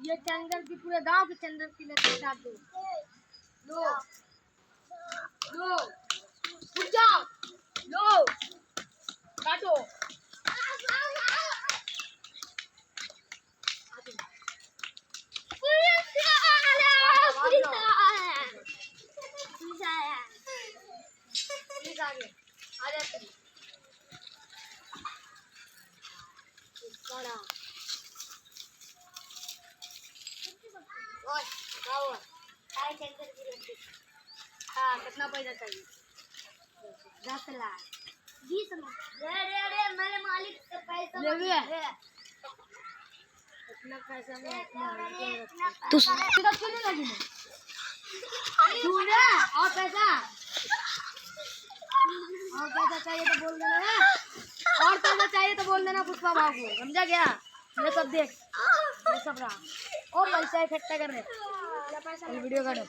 ये चंदन की पूरे गांव के चंदन की लत काट दो। लो लो उठ जाओ, लो काटो। हाँ कितना पैसा चाहिए? 10 लाख 20 लाख। अरे मेरे मालिक से पैसा ले लिया। इतना पैसा में तू सीधा क्यों नहीं लगी? सुन रहा? और पैसा चाहिए तो बोल देना है। और पैसा चाहिए तो बोल देना पुष्पा भाव को, समझा गया? ये सब देख, ये सब रहा। और पैसा इकट्ठा कर रहे, वीडियो करो।